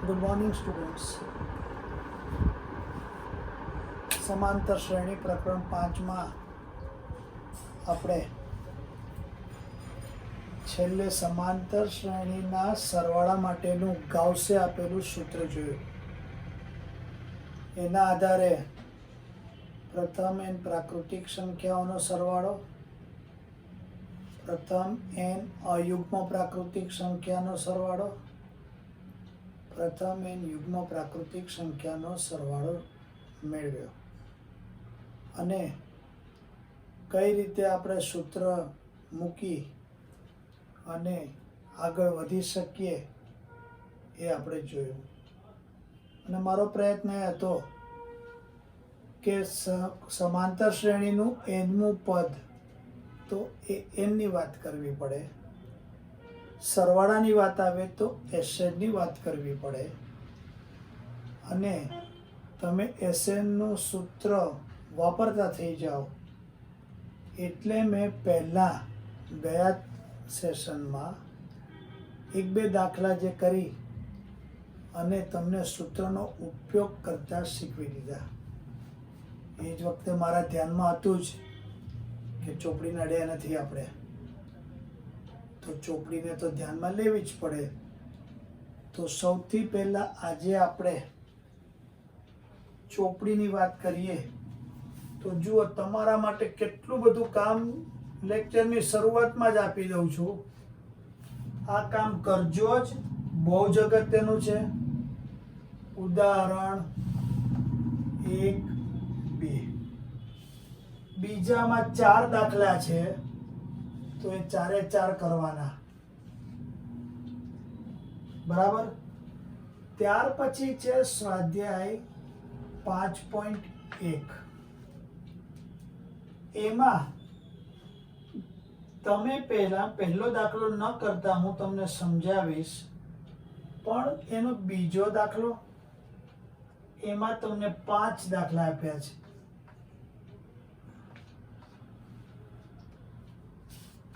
Good morning students. સમાંતર શ્રેણી પ્રકરણ 5માં આપણે છેલ્લે સમાંતર શ્રેણીના સરવાળા માટેનું ગાઉસે આપેલું સૂત્ર જોયું. એના આધારે પ્રથમ n પ્રાકૃતિક સંખ્યાઓનો સરવાળો, પ્રથમ n અયુગ્મ પ્રાકૃતિક સંખ્યાનો સરવાળો, પ્રથમ n યુગ્મ પ્રાકૃતિક સંખ્યાનો સરવાળો મેળવ્યો અને કઈ રીતે આપણે સૂત્ર મૂકી અને આગળ વધી શકીએ એ આપણે જોયું. અને મારો પ્રયત્ન એ હતો કે સમાંતર શ્રેણીનું nમું પદ, તો એ nની વાત કરવી પડે, સરવાળાની વાત આવે તો SNની વાત કરવી પડે, અને તમે SNનું સૂત્ર વાપરતા થઈ જાઓ. એટલે મેં પહેલાં ગયા સેશનમાં 1-2 દાખલા જે કરી અને તમને સૂત્રનો ઉપયોગ કરતા શીખવી દીધા. એ જ વખતે મારા ધ્યાનમાં હતું જ કે ચોપડી નડ્યા નથી આપણે, તો ચોપડીને તો ધ્યાનમાં લેવી જ પડે. તો સૌથી પહેલાં આજે આપણે ચોપડીની વાત કરીએ. તો જુઓ, તમારા માટે કેટલું બધું કામ લેક્ચરની શરૂઆતમાં જ આપી દઉં છું. આ કામ કરજો જ, બહુ જ અગત્યનું છે. ઉદાહરણ 1-2, બીજામાં 4 દાખલા છે, તો એ 4 કરવાના, બરાબર. ત્યાર પછી છે સ્વાધ્યાય 5.1. એમાં તમે પહેલો દાખલો ન કરતા હું તમને સમજાવીશ, પણ એનો બીજો દાખલો, એમાં તમને 5 દાખલા આપ્યા છે.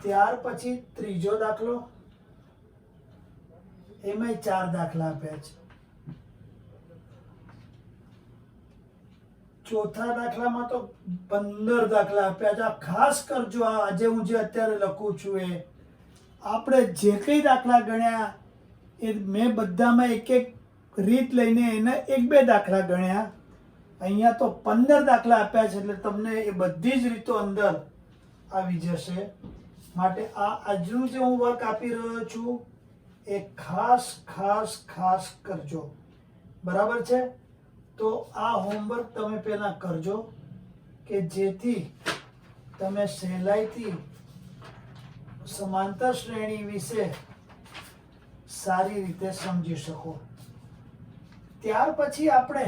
ત્યાર પછી ત્રીજો દાખલો, એમાંય 4 દાખલા આપ્યા છે. ચોથા દાખલામાં તો 15 દાખલા આપ્યા છે. આ ખાસ કરજો, આજે હું જે અત્યારે લખું છું એ આપણે જે કંઈ દાખલા ગણ્યા એ મેં બધામાં એક રીત લઈને એના 1-2 દાખલા ગણ્યા. અહીંયા તો 15 દાખલા આપ્યા છે, એટલે તમને એ બધી જ રીતો અંદર આવી જશે. માટે આ આજનું જે હું વર્ક આપી રહ્યો છું એ ખાસ કરજો, બરાબર છે. તો આ હોમવર્ક તમે પહેલા કરજો કે જેથી તમે સહેલાઈથી સમાંતર શ્રેણી વિશે સારી રીતે સમજી શકો. ત્યાર પછી આપણે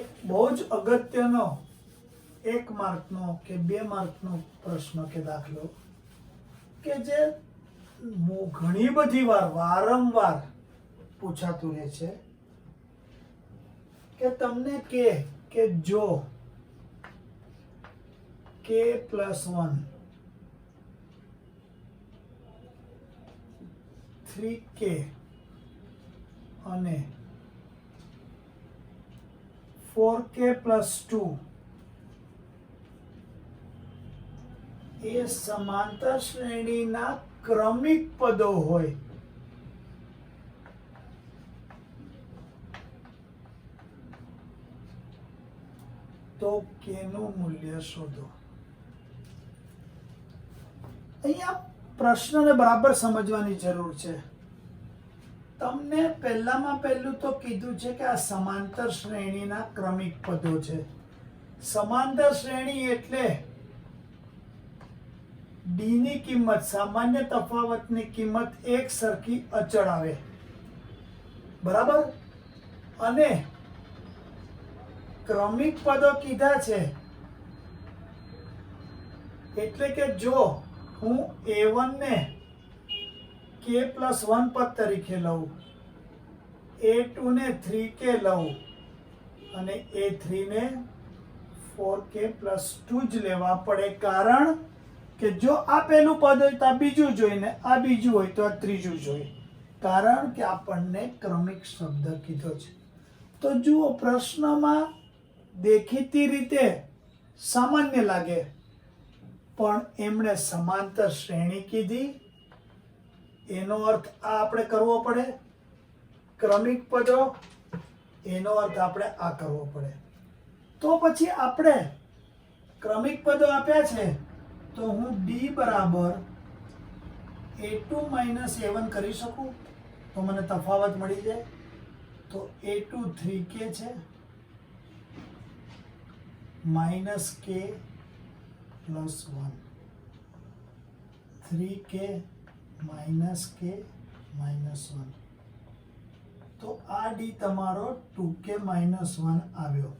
એક બહુ જ અગત્યનો 1 માર્કનો કે 2 માર્કનો પ્રશ્ન કે દાખલો કે જે ઘણી બધી વાર વારંવાર પૂછાતું રહે છે કે તમને કે જો k+1 3k અને 4k+2 એ સમાંતર શ્રેણીના ક્રમિક પદો હોય તો k નું મૂલ્ય શોધો. અહીંયા પ્રશ્નને બરાબર સમજવાની જરૂર છે. તમને પહેલામાં પહેલું તો કીધું છે કે આ સમાંતર શ્રેણીના ક્રમિક પદો છે. સમાંતર શ્રેણી એટલે d ની કિંમત, સામાન્ય તફાવતની કિંમત એક સરખી અચળ આવે, બરાબર. અને ક્રમિક પદો કીધા છે એટલે કે જો હું a1 ને k+1 પદ તરીકે લઉં, a2 ને 3k લઉં અને a3 ને 4k+2 જ લેવા પડે. કારણ કે જો આ પહેલું પદ હોય તો આ બીજું જોઈએ, ને આ બીજું હોય તો આ ત્રીજું જોઈએ. કારણ કે આપણને ક્રમિક શબ્દ કીધો છે. તો જુઓ, પ્રશ્નમાં દેખીતી રીતે સામાન્ય લાગે, પણ એમણે સમાંતર શ્રેણી કીધી. એનો અર્થ આ આપણે કરવો પડે. ક્રમિક પદો, એનો અર્થ આપણે આ કરવો પડે. તો પછી આપણે ક્રમિક પદો આપ્યા છે, તો હું ડી બરાબર a2 માઇનસ a1 કરી શકું, તો મને તફાવત મળી જાય. તો a2 3k છે, minus k plus 1, 3k minus k minus 1. તો આ ડી તમારો 2k માઇનસ 1 આવ્યો.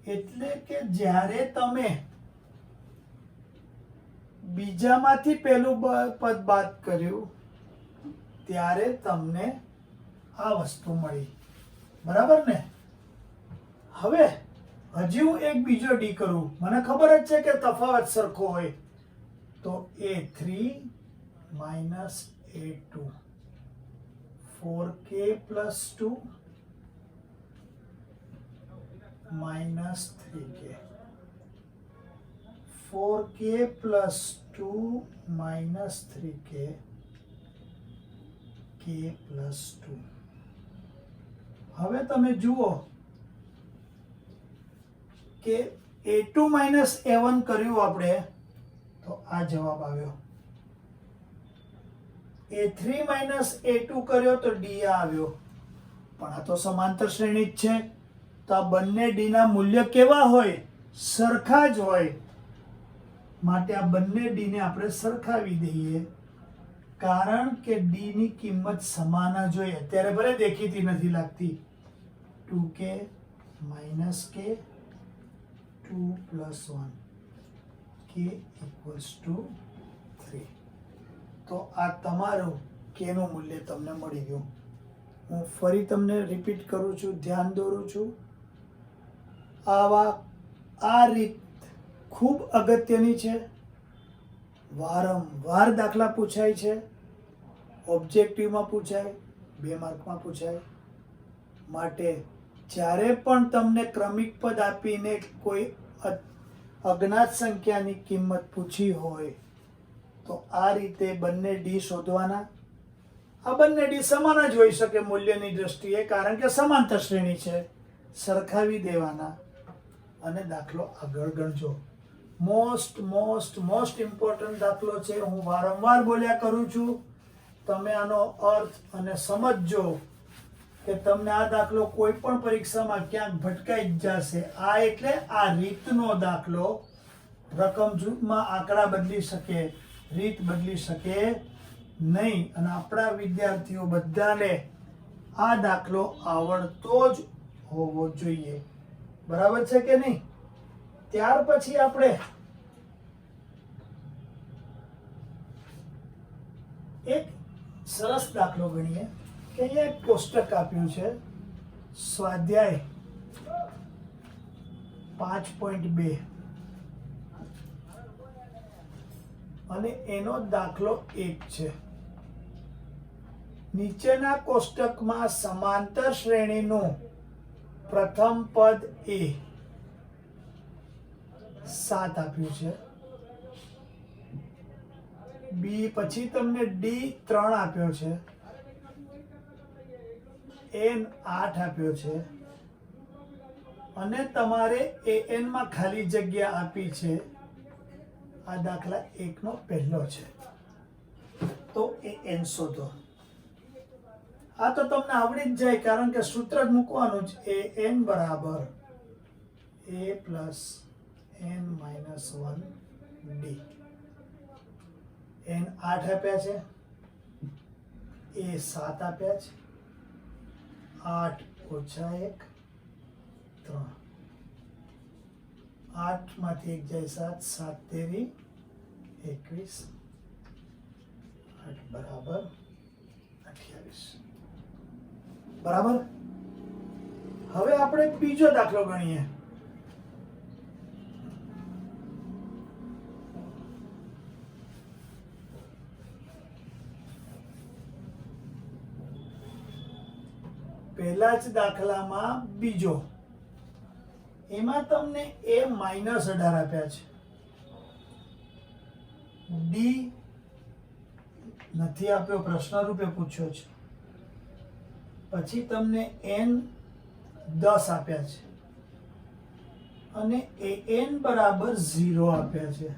એટલે કે જ્યારે તમે બીજામાંથી પહેલું પદ બાદ કર્યું ત્યારે તમને આ વસ્તુ મળી. બરાબર ને? હવે હજી હું એક બીજો ડી કરું. મને ખબર જ છે કે તફાવત સરખો હોય. તો a3 minus a2, 4k plus 2 minus 3k, 4k plus 2 minus 3k, k plus 2. હવે તમે જુઓ કે a2 માઇનસ a1 કર્યું આપણે, તો આ જવાબ આવ્યો. a3 માઇનસ a2 કર્યો તો ડી આવ્યો. પણ આ તો સમાંતર શ્રેણી જ છે, તો આ બંને ડી ના મૂલ્ય કેવા હોય? સરખા જ હોય. માટે આ બંને ડી ને આપણે સરખાવી દઈએ, કારણ કે ડી ની કિંમત સમાન જ હોય. અત્યારે ભલે દેખીતી નથી લાગતી. 2k minus k, 2 plus 1, k equals to 3. તો આ તમારું k નું મૂલ્ય તમને મળી ગયું. હું ફરી તમને રિપીટ કરું છું, ધ્યાન દોરું છું. આ રીત ખૂબ અગત્યની છે. વારંવાર દાખલા પૂછાય છે. ઓબ્જેક્ટિવમાં પૂછાય, 2 માર્કમાં પૂછાય. માટે જ્યારે પણ તમને ક્રમિક પદ આપીને કોઈ અજ્ઞાત સંખ્યાની કિંમત પૂછી હોય, તો આ રીતે બંને ડી શોધવાના. આ બંને ડી સમાન જ હોઈ શકે મૂલ્યની દ્રષ્ટિએ, કારણ કે સમાંતર શ્રેણી છે. સરખાવી દેવાના અને દાખલો આગળ ગણજો. મોસ્ટ ઇમ્પોર્ટન્ટ દાખલો છે. હું વારંવાર બોલ્યા કરું છું. તમે આનો અર્થ અને સમજજો કે તમને આ દાખલો કોઈ પણ પરીક્ષામાં ક્યાંક ભટકાઈ જ જશે. આ એટલે આ રીતનો દાખલો. રકમ જૂથમાં આંકડા બદલી શકે, રીત બદલી શકે નહીં. અને આપણા વિદ્યાર્થીઓ બધાને આ દાખલો આવડતો જ હોવો જોઈએ. બરાબર છે કે નહીં? ત્યાર પછી આપણે એક સરસ દાખલો ગણીએ કે અહીંયા એક કોષ્ટક આપ્યું છે, સ્વાધ્યાય 5.2, અને એનો દાખલો 1 છે. નીચેના કોષ્ટકમાં સમાંતર શ્રેણીનું પ્રથમ પદ a 7 આપ્યું છે. બી પછી તમને ડી 3 આપ્યો છે, એન 8 આપ્યો છે, અને તમારે એન માં ખાલી જગ્યા આપી છે. આ દાખલા 1 નો પહેલો છે. તો એન શોધો. આ તો તમને આવડી જ જાય, કારણ કે સૂત્ર જ મૂકવાનું જ. એન બરાબર a plus n minus 1 d. N 8 આપ્યા છે, એ 7 આપ્યા છે. 8 ઓછા 1 3, 8 માંથી 1 જાય 7, 7 તેરી 21, 8 બરાબર 28. બરાબર. હવે આપણે બીજો દાખલો ગણીએ. પહેલા જ દાખલામાં બીજો, એમાં તમને a -18 આપ્યા છે, d નથી આપ્યો, પ્રશ્ન રૂપે પૂછ્યો છે, પછી તમને n 10 આપ્યા છે અને an બરાબર 0 આપ્યા છે,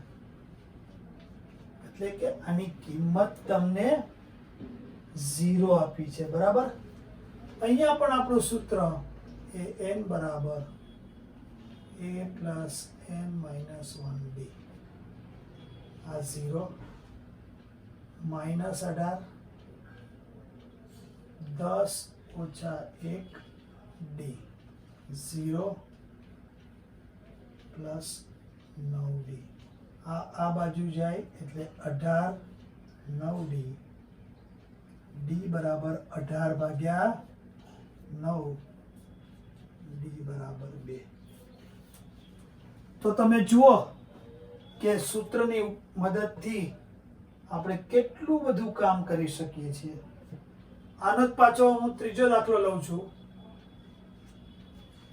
એટલે કે આની કિંમત તમને 0 આપી છે, બરાબર. અહીંયા પણ આપણું સૂત્ર an બરાબર a plus n minus 1d, આ 0 -18 10 ઓછા 1d 0 પ્લસ 9d, આ બાજુ જાય એટલે 18 9d, d બરાબર 18 ભાગ્યા 9, d બરાબર 2. તો તમે જુઓ કે સૂત્રની મદદથી આપણે કેટલું બધું કામ કરી શકીએ છીએ. આનો જ પાછો હું ત્રીજો દાખલો લઉં છું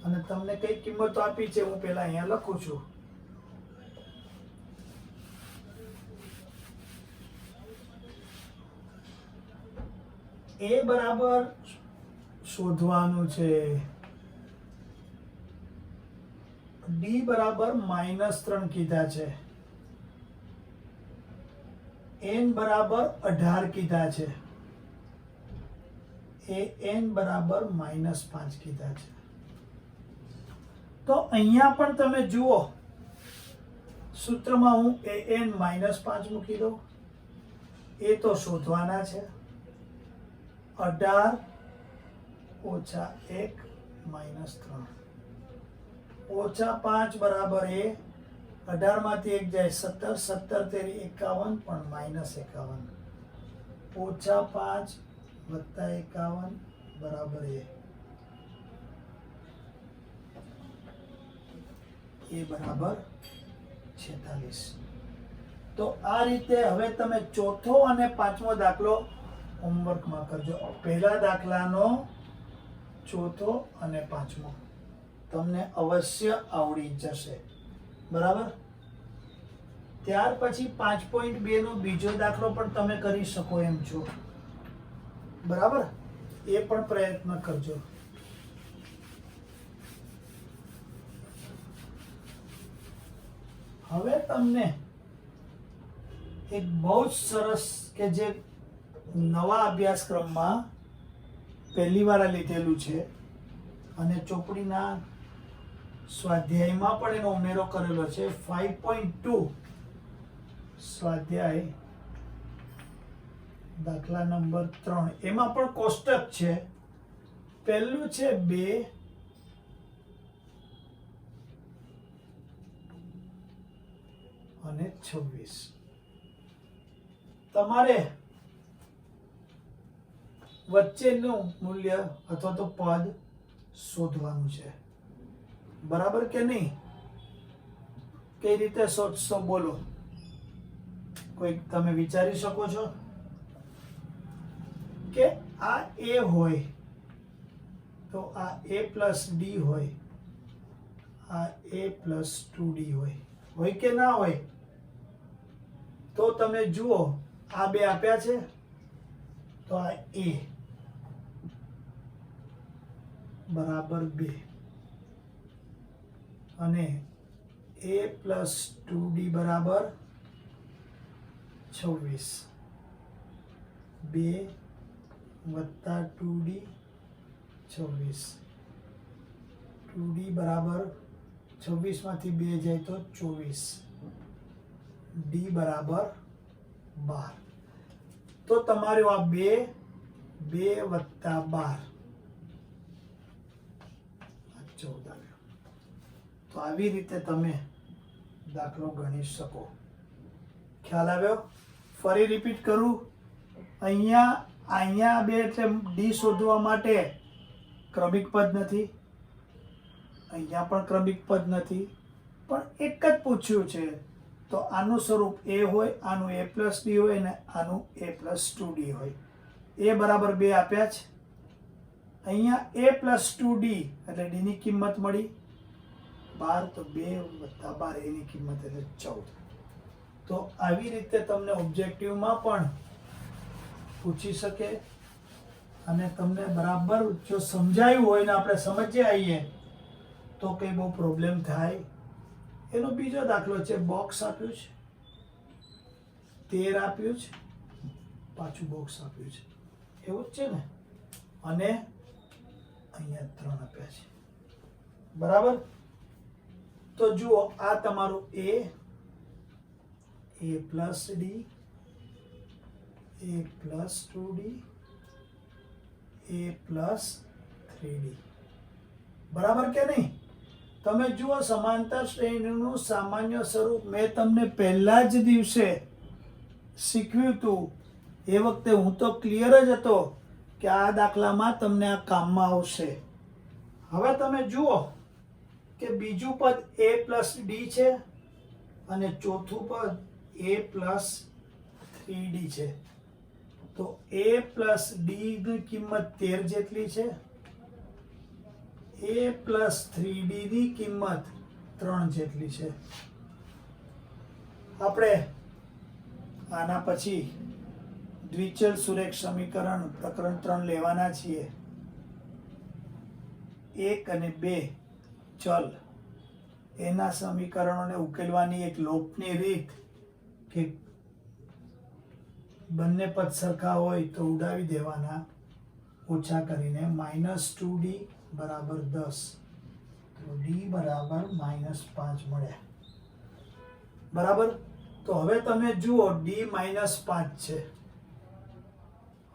અને તમને કઈ કિંમતો આપી છે હું પહેલા અહીંયા લખું છું. a બરાબર શોધવાનું છે, d બરાબર -3 કીધા છે, n બરાબર 18 કીધા છે, an બરાબર -5 કીધા છે. તો અહીંયા પણ તમે જુઓ સૂત્રમાં હું an -5 મૂકી દઉં, એ તો શોધવાના છે, 18 ઓછા 1 -3 ઓછા 5 બરાબર એ, 18 માંથી 1 જાય 17, 17 તેરી 51 પણ -51, ઓછા 5 વત્તા 51 બરાબર એ બરાબર 46. તો આ રીતે હવે તમે ચોથો અને પાંચમો દાખલો હોમવર્કમાં કરજો. પહેલા દાખલાનો ચોથો અને પાંચમો તમને અવશ્ય આવડી જશે, બરાબર. ત્યાર પછી 5.2 નો બીજો દાખલો પણ તમે કરી શકો એમ છો, બરાબર. એ પણ પ્રયત્ન કરજો. હવે તમને એક બહુ જ સરસ કે જે નવા અભ્યાસક્રમમાં પહેલી વાર લીધેલું છે અને ચોપડીના સ્વાધ્યાયમાં પણ એનો ઉમેરો કરેલો છે, 5.2 સ્વાધ્યાય દાખલા નંબર 3, એમાં પણ કોષ્ટક છે. પહેલું છે 2 અને 26. તમારે વચ્ચેનું મૂલ્ય અથવા તો પદ શોધવાનું છે, બરાબર કે નહીં? કઈ રીતે શોધશો બોલો? કોઈ તમે વિચારી શકો છો કે આ a હોય તો આ a પ્લસ d હોય, આ a પ્લસ 2d હોય કે ના હોય? તો તમે જુઓ આ બે આપ્યા છે, તો આ a બરાબર 2 અને a પ્લસ 2d બરાબર 26, 2 વત્તા 2d 26, 2d બરાબર 26 માંથી 2 જાય તો 24, d બરાબર 12. તો તમારું આ 2 વત્તા 12 14 આવ્યો. તો આવી રીતે તમે દાખલો ગણી શકો. ખ્યાલ આવ્યો? ફરી રિપીટ કરું. અહીંયા 2 એટલે d શોધવા માટે ક્રમિક પદ નથી, અહીંયા પણ ક્રમિક પદ નથી, પણ એક જ પૂછ્યું છે. તો આનું સ્વરૂપ a હોય, આનું a પ્લસ d હોય અને આનું a પ્લસ 2d હોય. a બરાબર 2 આપ્યા છે, અહીંયા a પ્લસ 2d એટલે d ની કિંમત મળી 12, તો 2 વત્તા 12 એની કિંમત એટલે 14. તો આવી રીતે તમને ઓબ્જેક્ટિવમાં પણ પૂછી શકે અને તમને બરાબર જો સમજાયું હોય ને આપણે સમજી આવીએ તો કંઈ બહુ પ્રોબ્લેમ થાય. એનો બીજો દાખલો છે, બોક્સ આપ્યું છે, 13 આપ્યું છે, પાછું બોક્સ આપ્યું છે, એવું જ છે ને, અને અહીંયા 3 આપ્યા છે. બરાબર. તો જુઓ આ તમારું a plus d, a plus 2d, a plus 3d. બરાબર કે નહીં? તમે જુઓ સમાંતર શ્રેણીનું સામાન્ય સ્વરૂપ મેં તમને પહેલા જ દિવસે શીખવ્યું હતું. એ વખતે હું તો ક્લિયર જ હતો કે આ દાખલામાં તમને આ કામમાં આવશે. હવે તમે જુઓ કે બીજું પદ a પ્લસ d છે અને ચોથું પદ a પ્લસ 3d છે. તો a પ્લસ d ની કિંમત 13 જેટલી છે, a પ્લસ 3d ની કિંમત 3 જેટલી છે. આપણે આના પછી દ્વિચલ સુરેખ સમીકરણ પ્રકરણ 3 લેવાના છીએ. 1 અને 2 ચલ એના સમીકરણોને ઉકેલવાની એક લોપની રીત કે બંને પદ સરખા હોય તો ઉડાવી દેવાના, ઓછા કરીને -2d બરાબર 10, તો d બરાબર -5 મળ્યા. બરાબર. તો હવે તમે જુઓ d -5 છે.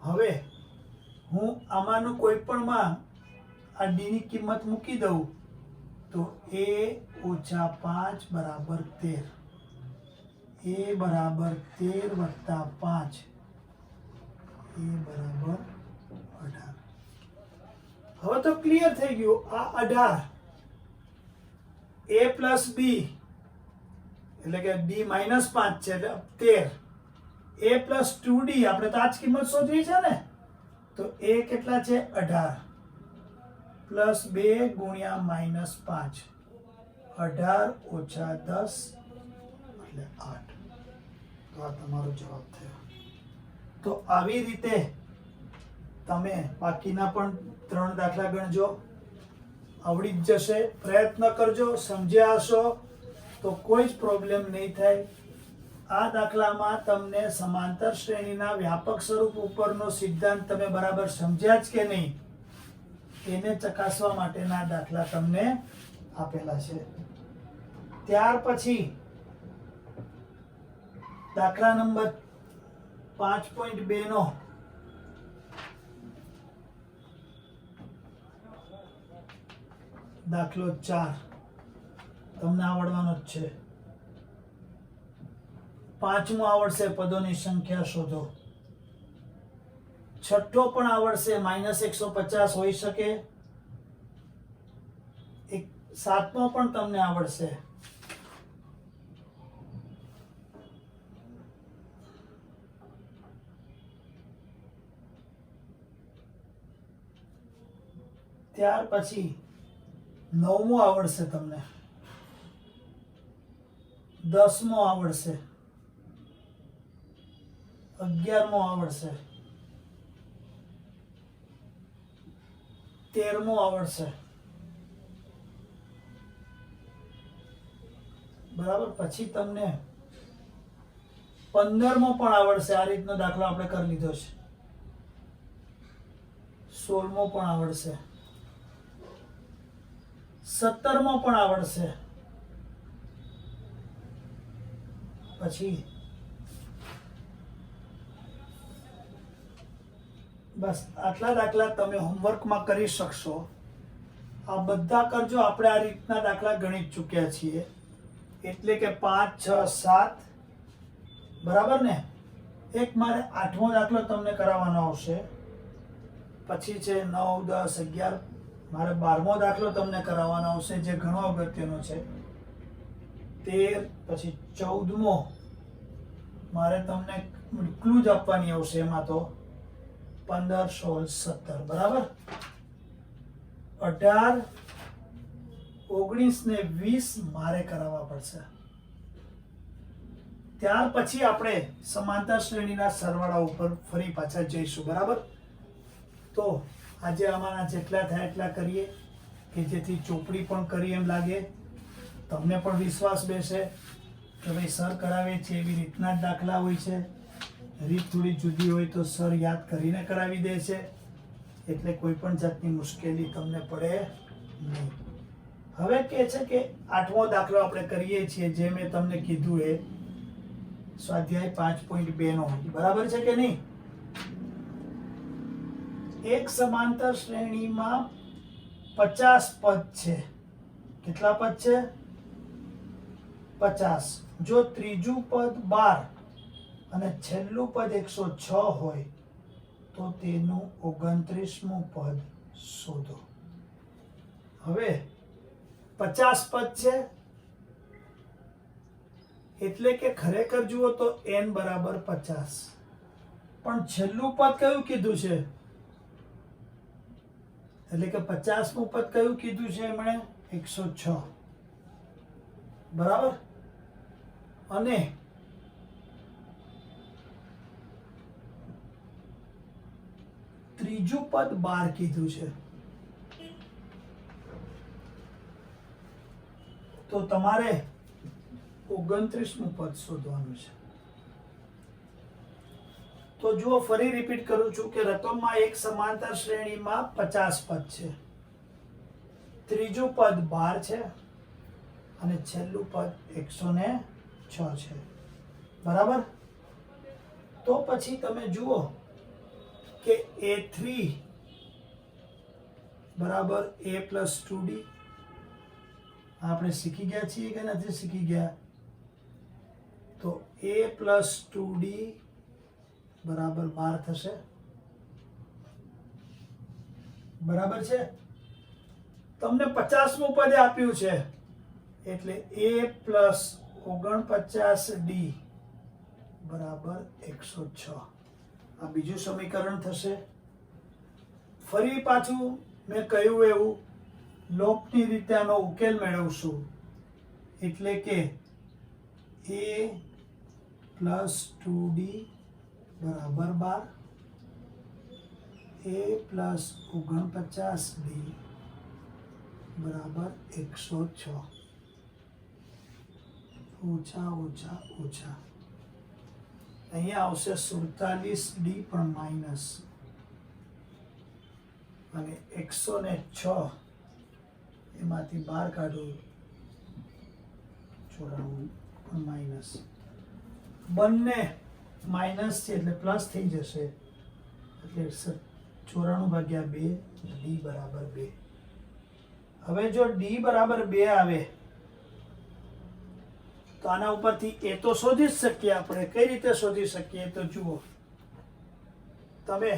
હવે હું આમાંનું કોઈ પણમાં આ d ની કિંમત મૂકી દઉં તો a ઓછા 5 બરાબર 13, a બરાબર 13 વત્તા 5, a બરાબર 18. હવે તો ક્લિયર થઈ ગયું. આ 18 a પ્લસ b એટલે કે d -5 છે એટલે 13, a પ્લસ 2d આપણે તો આ જ કિંમત શોધવી છે ને, તો a કેટલા છે 18 પ્લસ 2 ગુણ્યા -5, 18 ઓછા 10 એટલે 8. તો આ તમારો જવાબ થયો. તો આવી રીતે તમે બાકીના પણ 3 દાખલા ગણજો, આવડી જ જશે. પ્રયત્ન કરજો, સમજ્યા હશો તો કોઈ જ પ્રોબ્લેમ નહીં થાય. આ દાખલામાં તમને સમાંતર શ્રેણીના વ્યાપક સ્વરૂપ ઉપરનો સિદ્ધાંત તમે બરાબર સમજ્યા જ કે નહીં એને ચકાસવા માટેના દાખલા તમને આપેલા છે. ત્યાર પછી દાખલા નંબર 5.2 નો દાખલો 4 તમને આવડવાનો જ છે. 5મો આવડશે પદોની સંખ્યા શોધો. 6થો પણ આવડશે, -150 હોઈ શકે. 7મો પણ તમને આવડશે. ત્યાર પછી 9મો આવડશે તમને, 10મો આવડશે, 11મો આવડશે, 13મો આવડશે. બરાબર. પછી તમને 15મો પણ આવડશે. આ રીતનો દાખલો આપણે કરી લીધો છે. 16મો પણ આવડશે, 17મો પણ આવડશે. પછી બસ આટલા દાખલા તમે હોમવર્કમાં કરી શકશો. આ બધા કરજો. આપણે આ રીતના દાખલા ગણી ચૂક્યા છીએ. એટલે કે 5, 6, 7. બરાબર ને. એક મારે 8મો દાખલો તમને કરાવવાનો આવશે. પછી છે 9, 10, 11. મારે 12મો દાખલો તમને કરાવવાનો આવશે જે ઘણો અગત્યનો છે. 13, પછી 14મો મારે તમને ક્લુ જ આપવાની આવશે. એમાં તો 15, 16, 17. બરાબર. 18, 19 ને 20 મારે કરાવવા પડશે. ત્યાર પછી આપણે સમાંતર શ્રેણીના સરવાળા ઉપર ફરી પાછા જઈશું. બરાબર? તો આજે આમાંના જેટલા થાય એટલા કરીએ કે જેથી ચોપડી પણ કરી એમ લાગે, તમને પણ વિશ્વાસ બેસે કે ભાઈ સર કરાવે છે એવી રીતના જ દાખલા હોય છે. રીત થોડી જુદી હોય તો સર યાદ કરીને કરાવી દે છે, એટલે કોઈ પણ જાતની મુશ્કેલી તમને પડે નહીં. હવે કહે છે કે 8મો દાખલો આપણે કરીએ છીએ, જે મેં તમને કીધું એ સ્વાધ્યાય 5.2 નો. બરાબર છે કે નહીં? એક સમાંતર શ્રેણીમાં 50 પદ છે. કેટલા પદ છે? 50. જો ત્રીજું પદ 12 અને છેલ્લું પદ 106 હોય તો તેનું 29મું પદ શોધો. હવે 50 પદ છે એટલે કે ખરેખર જુઓ તો n બરાબર 50, પણ છેલ્લું પદ કયું કીધું છે? એટલે કે 50મું પદ કયું કીધું છે એમણે? 106. બરાબર? અને ત્રીજું પદ 12 કીધું છે. તો તમારે 29મું પદ શોધવાનું છે. તો જુઓ, ફરી રિપીટ કરું છું કે રકમમાં એક સમાંતર શ્રેણીમાં 50 પદ છે, ત્રીજું પદ 12 છે અને છેલ્લું પદ 106 છે. બરાબર? તો પછી તમે જુઓ કે A3 બરાબર A + 2D. આપણે શીખી ગયા છીએ કે નથી શીખી ગયા? તો A + 2D બરાબર 12 થશે. બરાબર છે? તમને 50મું પદ આપ્યું છે એટલે A + 49D બરાબર 106. આ બીજું સમીકરણ થશે. ફરી પાછું મેં કહ્યું એવું લોપની રીતે આનો ઉકેલ મેળવશું, એટલે કે A + 2D બરાબર 12, A + 49D બરાબર 106. ઓછા ઓછા ઓછા અહીંયા આવશે 47D પણ માઇનસ, અને 106 એમાંથી 12 કાઢો 94 પણ માઇનસ. બંને માઇનસ છે એટલે પ્લસ થઈ જશે, એટલે 94/2 D બરાબર 2. હવે જો D બરાબર 2 આવે તો આના ઉપરથી એ તો શોધી જ શકીએ આપણે. કઈ રીતે શોધી શકીએ? તો જુઓ, તમે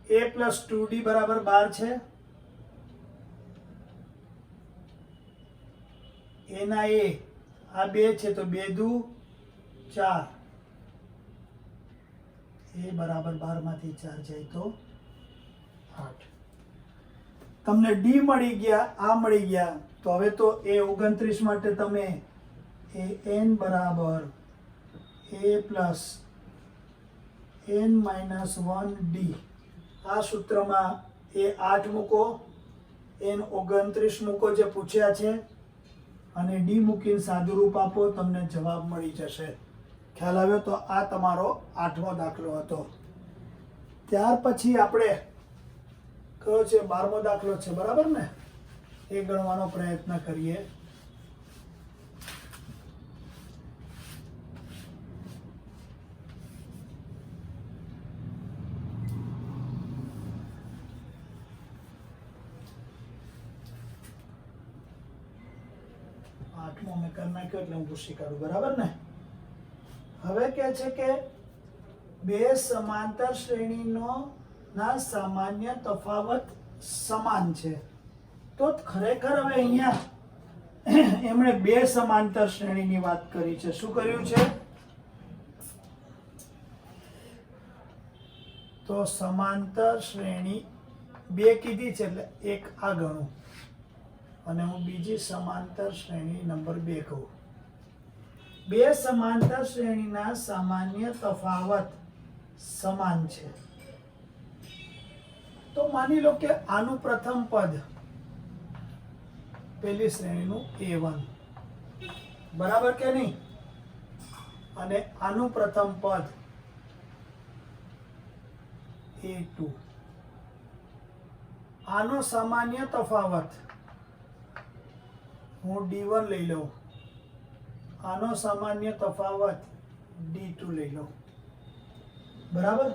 A + 2D બરાબર 12 છે, એના A આ 2 છે તો 2 દુ 4, A બરાબર 12 માંથી 4 જાય તો 8. તમને D મળી ગયા, આ મળી ગયા. તો હવે તો A29 માટે તમે n બરાબર A + n-1D આ સૂત્રમાં A8 મૂકો, n29 મૂકો જે પૂછ્યા છે, અને D મૂકીને સાદું રૂપ આપો, તમને જવાબ મળી જશે. ખ્યાલ આવ્યો? તો આ તમારો 8મો દાખલો હતો. ત્યાર પછી આપણે કયો છે? 12મો દાખલો છે. બરાબર ને? એ ગણવાનો પ્રયત્ન કરીએ. મેં કરી નાખ્યો એટલે હું પૂછી કાઢું. બરાબર ને? હવે કહે છે કે બે સમાંતર શ્રેણીનો ના સામાન્ય તફાવત સમાન છે. તો ખરેખર હવે અહીંયા એમણે બે સમાંતર શ્રેણીની વાત કરી છે. શું કર્યું છે? તો સમાંતર શ્રેણી 2 કીધી છે એટલે 1 આ ગણું અને હું બીજી સમાંતર શ્રેણી નંબર 2 કહું. 2 સમાંતર શ્રેણીના સામાન્ય તફાવત સમાન છે. તો માની લો કે આનું પ્રથમ પદ પહેલી શ્રેણીનું A1 બરાબર કે નહીં, અને આનું પ્રથમ પદ A2. આનો સામાન્ય તફાવત હું D1 લઈ લઉં, આનો સામાન્ય તફાવત D2 લઈ લઉં. બરાબર?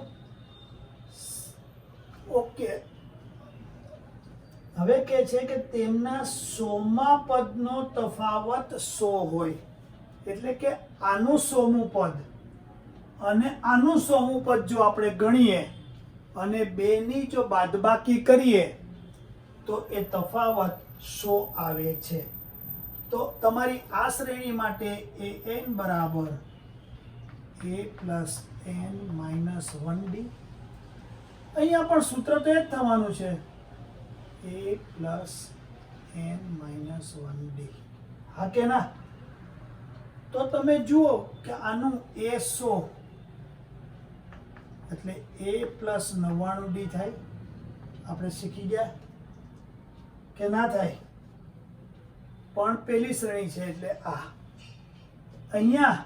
ઓકે. હવે કે છે કે તેમના 100મા પદનો તફાવત 100 હોય, એટલે કે આનું 100મું પદ અને આનું 100મું પદ જો આપણે ગણીએ અને બેની જો બાદબાકી કરીએ તો એ તફાવત 100 આવે છે. તો તમારી આ શ્રેણી માટે an બરાબર a plus n minus 1d. અહીંયા પણ સૂત્ર તો એ જ થવાનું છે, a plus n minus 1d. હા કે ના? તો તમે જુઓ કે આનું a 100 એટલે a પ્લસ 99d થાય. આપણે શીખી ગયા કે ના થાય? પણ પેલી શ્રેણી છે એટલે આ અહીંયા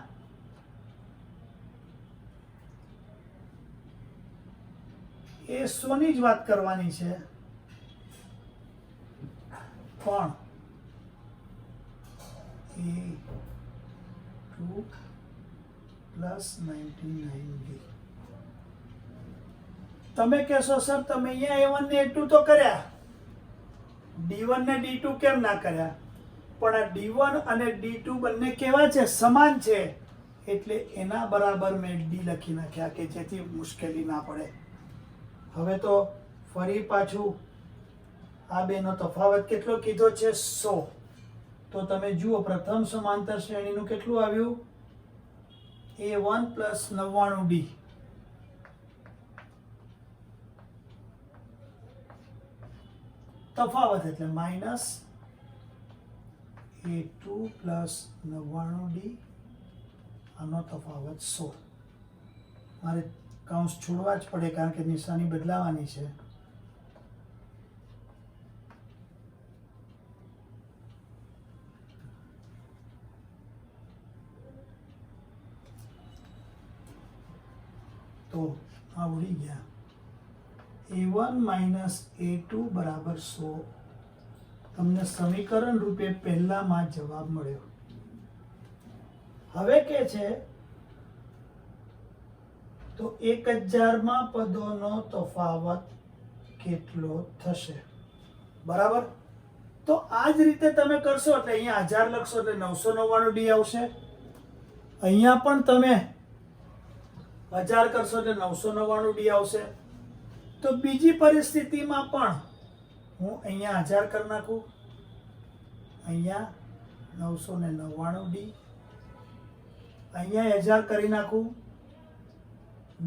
એ 100 ની જ વાત કરવાની છે, પણ a2 પ્લસ 99d. તમે કહેશો સર તમે અહીંયા A1 ને A2 તો કર્યા, D1 ને D2 કેમ ના કર્યા? પણ આ D1 અને D2 બંને કેવા છે? સમાન છે, એટલે એના બરાબર મેં D લખી નાખ્યા કે જેથી મુશ્કેલી ના પડે. હવે તો ફરી પાછું આ બેનો તફાવત કેટલો કીધો છે? 100. તો તમે જુઓ પ્રથમ સમાંતર શ્રેણીનું કેટલું આવ્યું? A1 plus 99d. તફાવત એટલે માઇનસ A2 પ્લસ 99d, આનો તફાવત 100. મારે કાઉન્સ છોડવા જ પડે કારણ કે નિશાની બદલાવાની છે. તો આ ઉડી ગયા. A1 માઇનસ A2 બરાબર 100. તમને સમીકરણ રૂપે પહેલામાં જવાબ મળ્યો. હવે કે છે તો 1000માં પદોનો તફાવત કેટલો થશે? બરાબર? તો આ જ રીતે તમે કરશો એટલે અહીંયા 1000 લખશો એટલે 999d આવશે. અહીંયા પણ તમે 1000 કરશો એટલે 999d આવશે. તો બીજી પરિસ્થિતિમાં પણ હું અહીંયા 1000 કરી નાખું, અહીંયા 999d, અહીંયા 1000 કરી નાખું,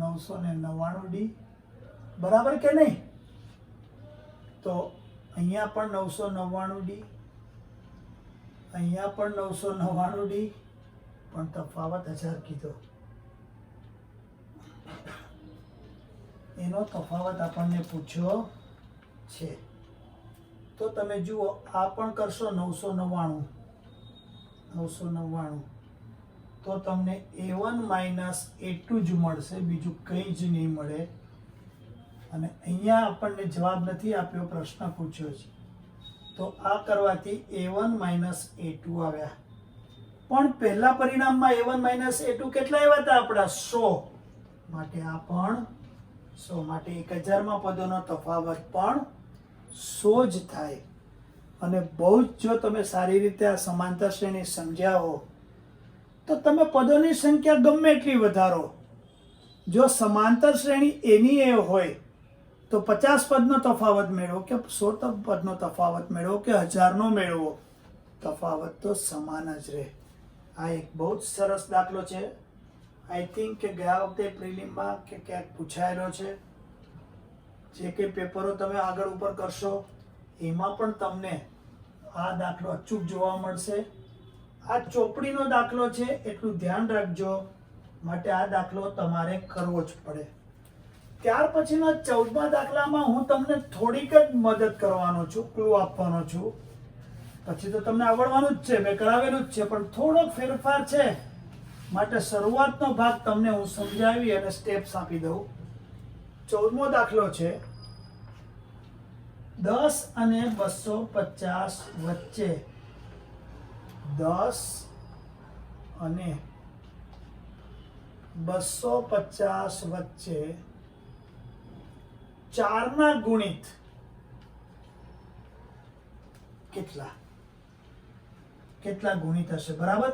999d. બરાબર કે નહીં? તો અહીંયા પણ 999d, અહીંયા પણ 999d, પણ તફાવત 1000 કીધો. એનો તફાવત આપણને પૂછ્યો છે. તો તમે જુઓ આ પણ કરશો 999, તો તમને A1 માઇનસ A2 જ મળશે, બીજું કંઈ જ નહીં મળે. અને અહીંયા આપણને જવાબ નથી આપ્યો, પ્રશ્ન પૂછ્યો છે. તો આ કરવાથી A1 માઇનસ A2 આવ્યા. પણ પહેલા પરિણામમાં A1 માઇનસ A2 કેટલા આવ્યા હતા આપણા? 100. માટે આ પણ 100. માટે 1000માં પદોનો તફાવત પણ 100 જ થાય. અને બહુ જ જો તમે સારી રીતે આ સમાંતર શ્રેણી સમજ્યા હો તો તમે પદોની સંખ્યા ગમે એટલી વધારો, જો સમાંતર શ્રેણી એની એ હોય તો 50 પદનો તફાવત મેળવો કે 100 પદનો તફાવત મેળવો કે 1000નો મેળવો, તફાવત તો સમાન જ રહે. આ એક બહુ જ સરસ દાખલો છે. આઈ થિંક કે ગયા વખતે પ્રિલિમમાં કે ક્યાંક પૂછાયેલો છે. જે કંઈ પેપરો તમે આગળ ઉપર કરશો એમાં પણ તમને આ દાખલો અચૂક જોવા મળશે. આ ચોપડીનો દાખલો છે એટલું ધ્યાન રાખજો, માટે આ દાખલો તમારે કરવો જ પડે. ત્યાર પછીના 14મા દાખલામાં હું તમને થોડીક જ મદદ કરવાનો છું, ક્લુ આપવાનો છું. પછી તો તમને આવડવાનું જ છે, મેં કરાવેલું જ છે, પણ થોડોક ફેરફાર છે, માટે શરૂઆતનો ભાગ તમને હું સમજાવી અને સ્ટેપ્સ આપી દઉં. 14મો દાખલો છે 10 અને 250 વચ્ચે 10 અને 250 વચ્ચે 4 ના ગુણિત કેટલા ગુણિત હશે? બરાબર.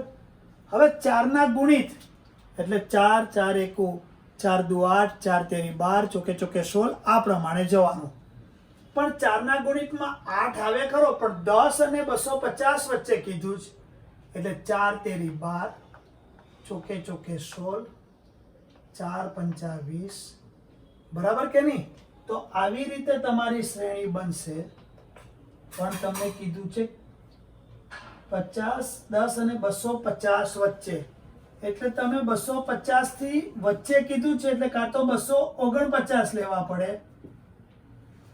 હવે 4 ના ગુણિત એટલે 4 4 એકુ 4 દુ 8 4 તેરી 12 ચોકે ચોકે 16 આ પ્રમાણે જવાનું. પણ 4 ના ગુણિતમાં 8 આવે ખરો, પણ 10 અને 250 વચ્ચે કીધું જ, એટલે 4 તેરી 12 ચોકે ચોકે 16 4 પંચા 20. બરાબર કે નહીં? તો આવી રીતે તમારી શ્રેણી બનશે. પણ તમને કીધું છે 50 10 અને 250 વચ્ચે, એટલે તમે 250 થી વચ્ચે કીધું છે, એટલે કાં તો 249 લેવા પડે.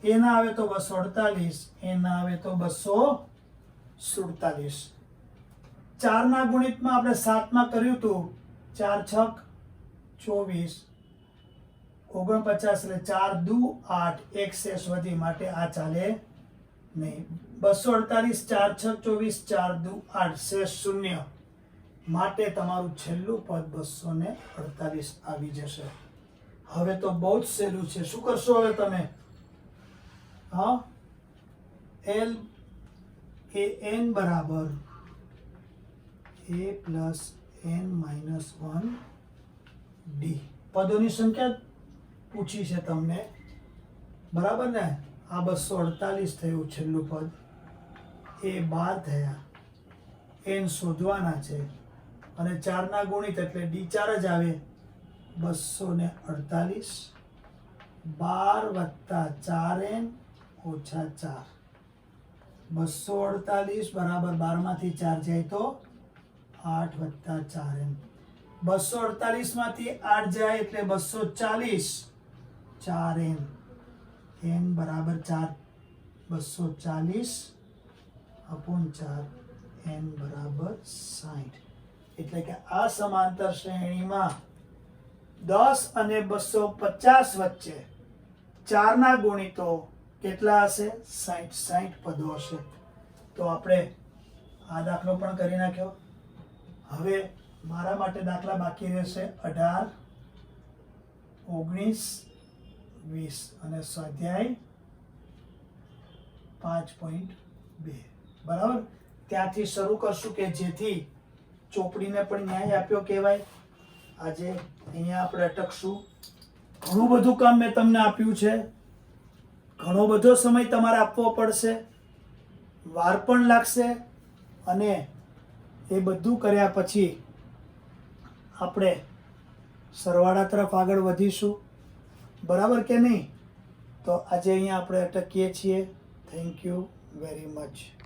એ ના આવે તો 248, એ ના આવે તો 247. 4 ના ગુણિતમાં આપણે 7 માં કર્યું હતું, 4 6 24 49 એટલે 4 દુ 8 એક શેષ વધી, માટે આ ચાલે નહીં. 248 4 6 24 4 દુ 8 શેષ 0, માટે તમારું છેલ્લું પદ 248 આવી જશે. હવે તો બહુ જ સહેલું છે. શું કરશો હવે તમે? હા, L એ n બરાબર a plus n minus 1 d. પદોની સંખ્યા પૂછી છે તમને, બરાબર ને? આ 248 થયું છેલ્લું પદ, એ 12 થયા, n શોધવાના છે, અને 4 ના ગુણિત એટલે ડી 4 જ આવે. 248 12 વત્તા 4n ઓછા 4. 248 બરાબર 12 માંથી 4 જાય તો 8 વત્તા 4n. 248 માંથી 8 જાય એટલે 240 4n. n બરાબર 4 240 અપોન 4, n બરાબર 60. એટલે કે આ સમાંતર શ્રેણીમાં 10 અને 250 વચ્ચે 4 ના ગુણિતો કેટલા હશે? 60 પદો હશે. તો આપણે આ દાખલો પણ કરી નાખ્યો. હવે મારા માટે દાખલા બાકી રહેશે 18 19 20 અને સ્વાધ્યાય 5.2. બરાબર. ત્યાંથી શરૂ કરશું કે જેથી ચોપડીને પણ ન્યાય આપ્યો કહેવાય. આજે અહીંયા આપણે અટકશું. ઘણું બધું કામ મેં તમને આપ્યું છે, ઘણો બધો સમય તમારે આપવો પડશે, વાર પણ લાગશે, અને એ બધું કર્યા પછી આપણે સરવાળા તરફ આગળ વધીશું. બરાબર કે નહીં? તો આજે અહીંયા આપણે અટકીએ છીએ. Thank you very much.